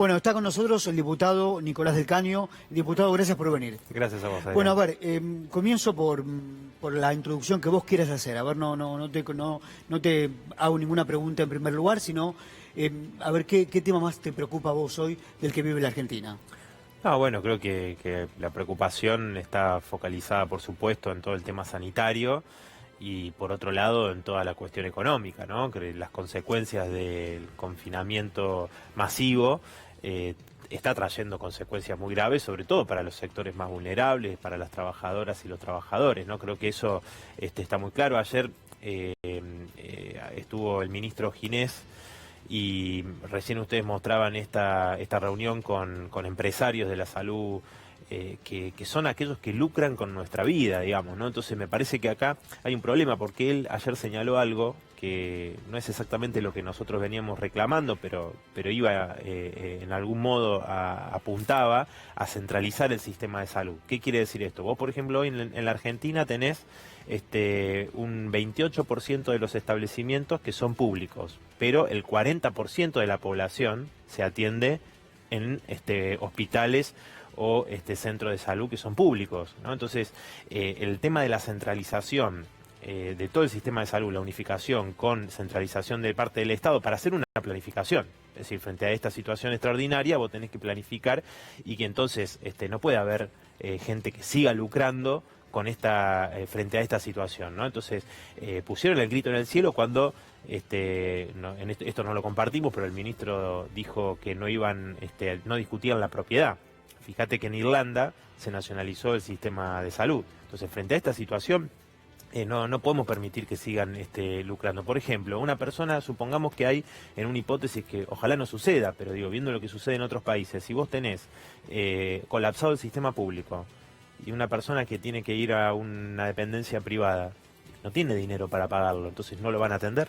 Bueno, está con nosotros el diputado Nicolás del Caño. Diputado, gracias por venir. Gracias a vos, Adrián. Bueno, a ver, comienzo por la introducción que vos quieras hacer. A ver, no te hago ninguna pregunta en primer lugar, sino a ver qué tema más te preocupa a vos hoy del que vive la Argentina. No, bueno, creo que la preocupación está focalizada, por supuesto, en todo el tema sanitario y, por otro lado, en toda la cuestión económica, ¿no? Que las consecuencias del confinamiento masivo está trayendo consecuencias muy graves, sobre todo para los sectores más vulnerables, para las trabajadoras y los trabajadores, ¿no? Creo que eso está muy claro. Ayer estuvo el ministro Ginés y recién ustedes mostraban esta reunión con empresarios de la salud, que son aquellos que lucran con nuestra vida, digamos, ¿no? Entonces me parece que acá hay un problema, porque él ayer señaló algo que no es exactamente lo que nosotros veníamos reclamando, pero iba en algún modo apuntaba a centralizar el sistema de salud. ¿Qué quiere decir esto? Vos, por ejemplo, hoy en la Argentina tenés un 28% de los establecimientos que son públicos, pero el 40% de la población se atiende en hospitales o centros de salud que son públicos, ¿no? Entonces, el tema de la centralización de todo el sistema de salud, la unificación con centralización de parte del Estado para hacer una planificación. Es decir, frente a esta situación extraordinaria, vos tenés que planificar y que entonces no puede haber gente que siga lucrando con frente a esta situación, ¿no? Entonces, pusieron el grito en el cielo cuando, esto no lo compartimos, pero el ministro dijo que no discutían la propiedad. Fíjate que en Irlanda se nacionalizó el sistema de salud. Entonces, frente a esta situación, no podemos permitir que sigan lucrando. Por ejemplo, una persona, supongamos que hay en una hipótesis que ojalá no suceda, pero digo, viendo lo que sucede en otros países, si vos tenés colapsado el sistema público y una persona que tiene que ir a una dependencia privada, no tiene dinero para pagarlo, entonces no lo van a atender.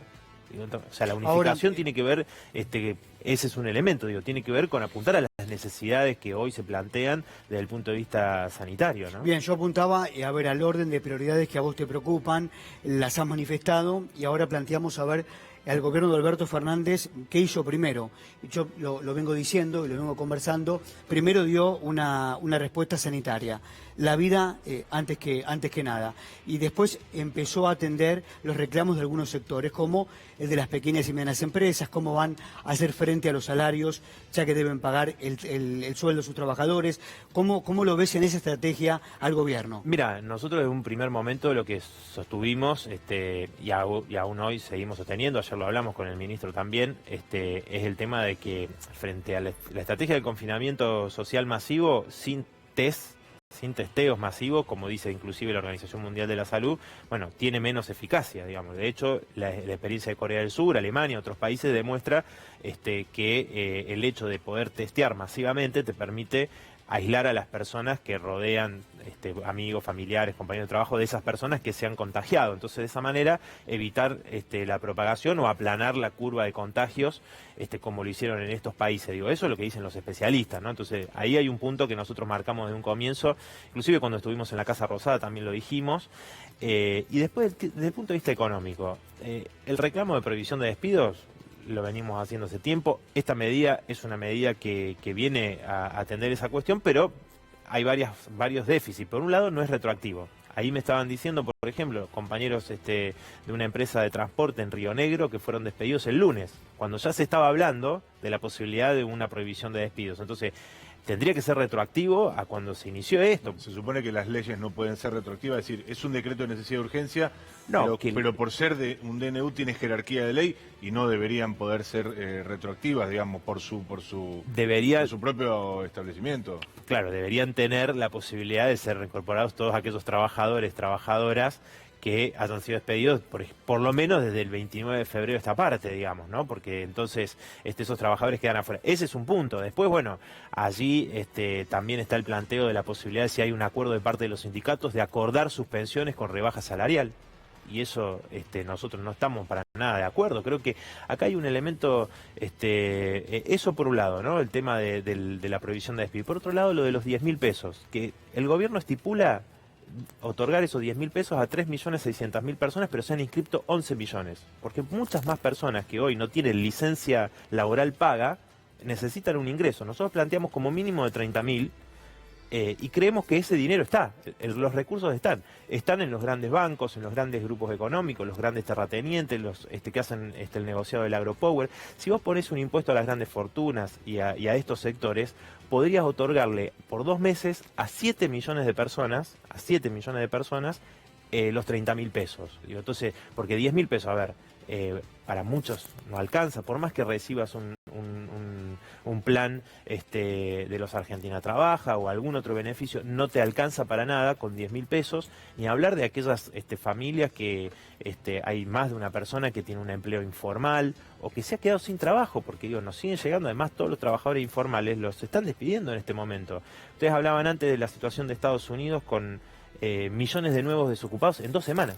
O sea, la unificación tiene que ver, ese es un elemento, tiene que ver con apuntar a las necesidades que hoy se plantean desde el punto de vista sanitario, ¿no? Bien, yo apuntaba a ver al orden de prioridades que a vos te preocupan, las has manifestado y ahora planteamos a ver al gobierno de Alberto Fernández qué hizo primero. Yo lo vengo diciendo y lo vengo conversando. Primero dio una respuesta sanitaria, la vida antes que nada. Y después empezó a atender los reclamos de algunos sectores, como el de las pequeñas y medianas empresas, cómo van a hacer frente a los salarios, ya que deben pagar el sueldo de sus trabajadores. ¿Cómo lo ves en esa estrategia al gobierno? Mira, nosotros desde un primer momento lo que sostuvimos, y aún hoy seguimos sosteniendo, ayer lo hablamos con el ministro también, es el tema de que frente a la estrategia del confinamiento social masivo, sin testeos masivos, como dice inclusive la Organización Mundial de la Salud, bueno, tiene menos eficacia, digamos. De hecho, la experiencia de Corea del Sur, Alemania, otros países demuestra que el hecho de poder testear masivamente te permite aislar a las personas que rodean, amigos, familiares, compañeros de trabajo de esas personas que se han contagiado. Entonces, de esa manera, evitar la propagación o aplanar la curva de contagios, como lo hicieron en estos países. Digo, eso es lo que dicen los especialistas, ¿no? Entonces, ahí hay un punto que nosotros marcamos desde un comienzo, inclusive cuando estuvimos en la Casa Rosada también lo dijimos. Y después, desde el punto de vista económico, el reclamo de prohibición de despidos lo venimos haciendo hace tiempo. Esta medida es una medida que viene a atender esa cuestión, pero hay varios déficits. Por un lado, no es retroactivo. Ahí me estaban diciendo, por ejemplo, compañeros de una empresa de transporte en Río Negro que fueron despedidos el lunes, cuando ya se estaba hablando de la posibilidad de una prohibición de despidos. Entonces, tendría que ser retroactivo a cuando se inició esto. Se supone que las leyes no pueden ser retroactivas, es decir, es un decreto de necesidad de urgencia, no, pero por ser de un DNU tiene jerarquía de ley y no deberían poder ser retroactivas, digamos, por su propio establecimiento. Claro, deberían tener la posibilidad de ser reincorporados todos aquellos trabajadores, trabajadoras que hayan sido despedidos por lo menos desde el 29 de febrero esta parte, digamos, ¿no? Porque entonces esos trabajadores quedan afuera. Ese es un punto. Después, bueno, allí también está el planteo de la posibilidad, si hay un acuerdo de parte de los sindicatos, de acordar suspensiones con rebaja salarial. Y eso nosotros no estamos para nada de acuerdo. Creo que acá hay un elemento, eso por un lado, ¿no? El tema de la prohibición de despido. Por otro lado, lo de los 10.000 pesos, que el gobierno estipula otorgar esos 10.000 pesos a 3.600.000 personas, pero se han inscrito 11 millones. Porque muchas más personas que hoy no tienen licencia laboral paga, necesitan un ingreso. Nosotros planteamos como mínimo de 30.000 y creemos que ese dinero está, los recursos están en los grandes bancos, en los grandes grupos económicos, los grandes terratenientes, los que hacen el negociado del agropower. Si vos ponés un impuesto a las grandes fortunas y a estos sectores, podrías otorgarle por 2 meses a 7 millones de personas, los 30.000 pesos. Digo, entonces, porque 10.000 pesos, a ver, para muchos no alcanza, por más que recibas un plan de los Argentina Trabaja o algún otro beneficio, no te alcanza para nada con 10.000 pesos, ni hablar de aquellas familias que hay más de una persona que tiene un empleo informal o que se ha quedado sin trabajo, porque digo, nos siguen llegando, además todos los trabajadores informales los están despidiendo en este momento. Ustedes hablaban antes de la situación de Estados Unidos con millones de nuevos desocupados en 2 semanas.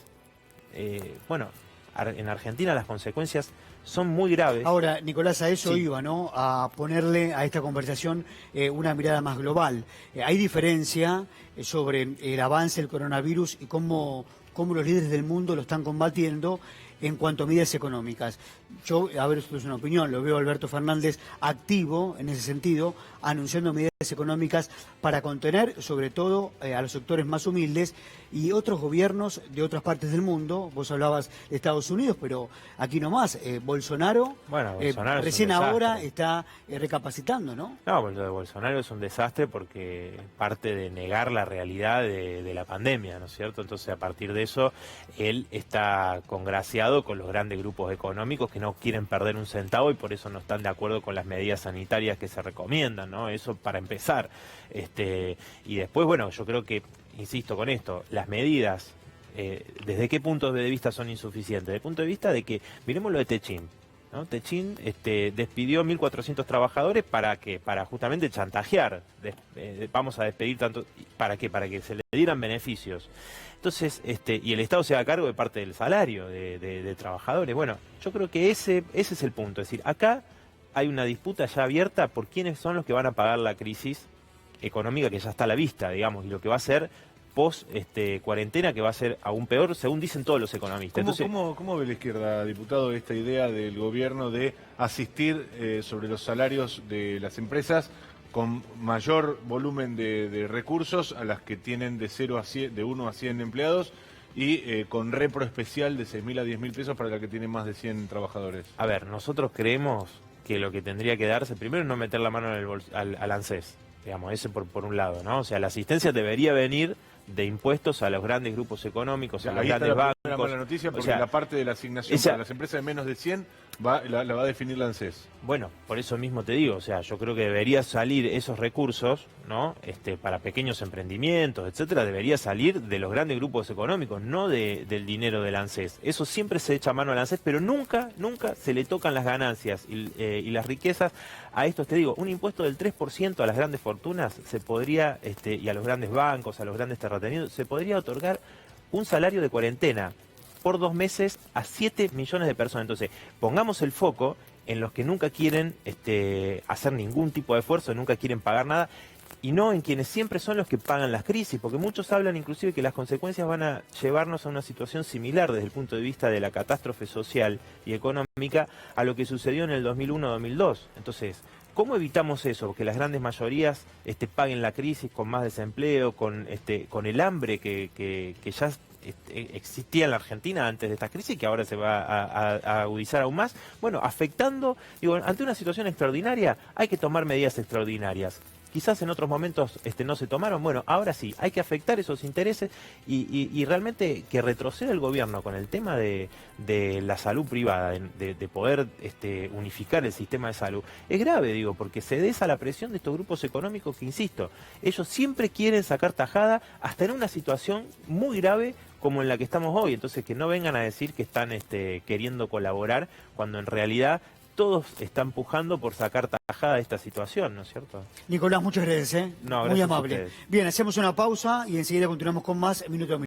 Bueno, en Argentina las consecuencias son muy graves. Ahora, Nicolás, a eso iba, ¿no? A ponerle a esta conversación una mirada más global. Hay diferencia sobre el avance del coronavirus y cómo los líderes del mundo lo están combatiendo en cuanto a medidas económicas. Yo, a ver, esto es una opinión, lo veo a Alberto Fernández activo en ese sentido, anunciando medidas económicas para contener, sobre todo, a los sectores más humildes, y otros gobiernos de otras partes del mundo. Vos hablabas de Estados Unidos, pero aquí nomás, Bolsonaro, Bolsonaro recién ahora está recapacitando, ¿no? No, lo de Bolsonaro es un desastre porque parte de negar la realidad de la pandemia, ¿no es cierto? Entonces, a partir de eso, él está congraciado con los grandes grupos económicos que no quieren perder un centavo y por eso no están de acuerdo con las medidas sanitarias que se recomiendan, ¿no? Eso para empezar. Y después, bueno, yo creo que, insisto con esto, las medidas, ¿desde qué punto de vista son insuficientes? Desde el punto de vista de que, miremos lo de Techin, ¿no? Techin despidió 1.400 trabajadores ¿para qué? Para justamente chantajear. Vamos a despedir tanto, ¿para qué? Para que se le dieran beneficios. Entonces, y el Estado se haga cargo de parte del salario de trabajadores. Bueno, yo creo que ese es el punto. Es decir, acá hay una disputa ya abierta por quiénes son los que van a pagar la crisis económica que ya está a la vista, digamos, y lo que va a ser post cuarentena, que va a ser aún peor, según dicen todos los economistas. ¿Cómo ve la izquierda, diputado, esta idea del gobierno de asistir sobre los salarios de las empresas con mayor volumen de recursos a las que tienen de 1 a 100 empleados y con repro especial de 6.000 a 10.000 pesos para la que tiene más de 100 trabajadores? A ver, nosotros creemos que lo que tendría que darse primero es no meter la mano al ANSES, digamos, ese por un lado, ¿no? O sea, la asistencia debería venir de impuestos a los grandes grupos económicos, a los grandes bancos. Ahí está la mala noticia, porque la parte de la asignación para las empresas de menos de 100 la va a definir la ANSES. Bueno, por eso mismo te digo, o sea, yo creo que debería salir esos recursos, ¿no? Para pequeños emprendimientos, etcétera, debería salir de los grandes grupos económicos, no del dinero del ANSES. Eso siempre se echa mano al ANSES, pero nunca se le tocan las ganancias y las riquezas a estos. Te digo, un impuesto del 3% a las grandes fortunas se podría, y a los grandes bancos, a los grandes terratenientes, se podría otorgar un salario de cuarentena por 2 meses a 7 millones de personas. Entonces, pongamos el foco en los que nunca quieren hacer ningún tipo de esfuerzo, nunca quieren pagar nada, y no en quienes siempre son los que pagan las crisis, porque muchos hablan inclusive que las consecuencias van a llevarnos a una situación similar desde el punto de vista de la catástrofe social y económica a lo que sucedió en el 2001-2002. Entonces, ¿cómo evitamos eso? Que las grandes mayorías paguen la crisis con más desempleo, con el hambre que ya existía en la Argentina antes de esta crisis, que ahora se va a agudizar aún más. Bueno, afectando, digo, ante una situación extraordinaria hay que tomar medidas extraordinarias. Quizás en otros momentos no se tomaron, bueno, ahora sí, hay que afectar esos intereses y realmente que retroceda el gobierno con el tema de la salud privada, de poder unificar el sistema de salud. Es grave, digo, porque se desa la presión de estos grupos económicos que, insisto, ellos siempre quieren sacar tajada hasta en una situación muy grave como en la que estamos hoy. Entonces, que no vengan a decir que están queriendo colaborar cuando en realidad todos están pujando por sacar tajada de esta situación, ¿no es cierto? Nicolás, muchas gracias, No, muy gracias amable. Bien, hacemos una pausa y enseguida continuamos con más Minuto a Minuto.